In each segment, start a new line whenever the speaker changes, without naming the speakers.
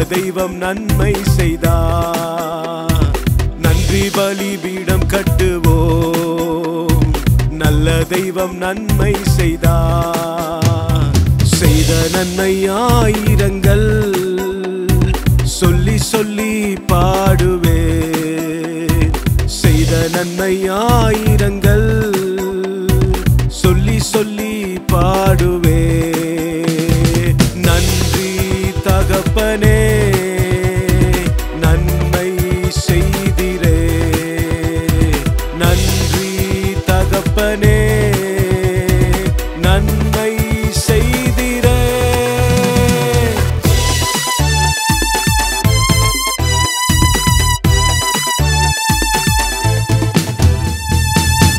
தெய்வம் நன்மை செய்தார். நன்றி பலிபீடம் கட்டுவோம், நல்ல தெய்வம் நன்மை செய்தார். செய்த நன்மை ஆயிரங்கள் சொல்லி சொல்லி பாடுவே. செய்த நன்மை ஆயிரங்கள் சொல்லி சொல்லி பாடுவே. நன்றி தகப்பனே, நன்மை செய்திரே. நன்றி தகப்பனே, நன்மை செய்திரே.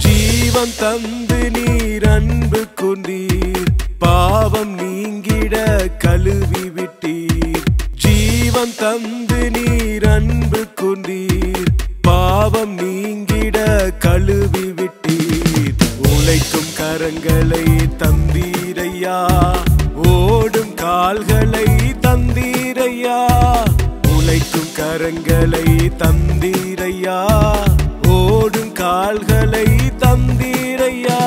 ஜீவன் தந்து நீர் அன்பு கொண்டீர், பாவம் நீங்கிட கழுவி விட்டீர். ஜீவன் தந்து நீர் அன்பு கொண்டீர், பாவம் நீங்கிட கழுவி விட்டீர். உழைக்கும் கரங்களை தந்தீரையா, ஓடும் கால்களை தந்தீரையா. உழைக்கும் கரங்களை தந்தீரையா, ஓடும் கால்களை தந்தீரையா.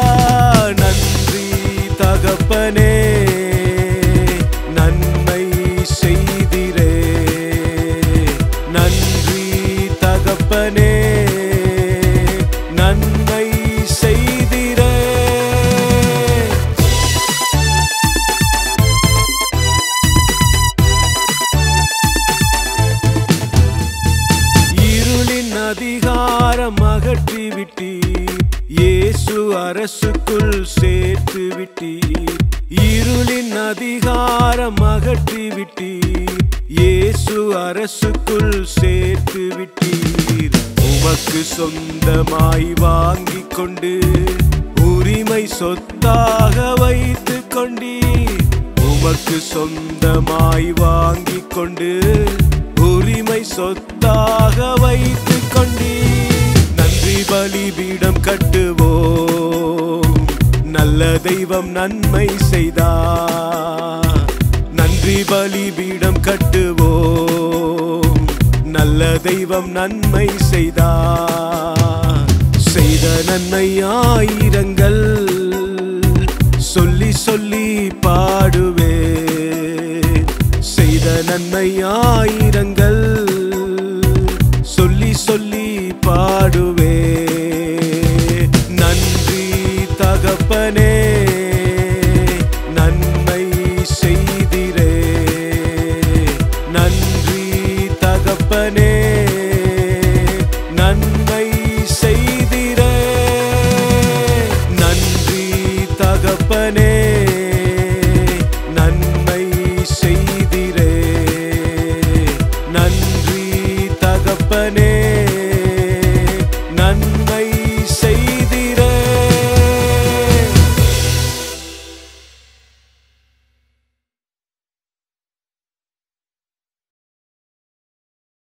நன்றி தகப்பனே, நன்மை செய்திரே. நன்றி தகப்பனே, நன்மை செய்திரே. இருளின் அதிகாரம் அகற்றி விட்டீர், இயேசு அரசுக்குள் சேர்த்து விட்டீர். இருளின் அதிகாரம் அகற்றி விட்டீர், இயேசு அரசுக்குள் சேர்த்து விட்டீர். உமக்கு சொந்தமாய் வாங்கிக் கொண்டு உரிமை சொத்தாக வைத்துக் கொண்டீர். உமக்கு சொந்தமாய் வாங்கிக் கொண்டு உரிமை சொத்தாக வைத்துக் கொண்டீர். நன்றி பலிபீடம் கட்டுவோம், நல்ல தெய்வம் நன்மை செய்தார். நன்றி பலிபீடம் கட்டுவோம், நல்ல தெய்வம் நன்மை செய்தார். செய்த நன்மை ஆயிரங்கள் சொல்லி சொல்லி பாடுவே. செய்த நன்மை ஆயிரங்கள் சொல்லி சொல்லி பாடுவே. நன்றி தகப்பனே, நன்மை செய்திரே. நன்றி தகப்பனே, நன்மை செய்திரே. நன்றி தகப்பனே.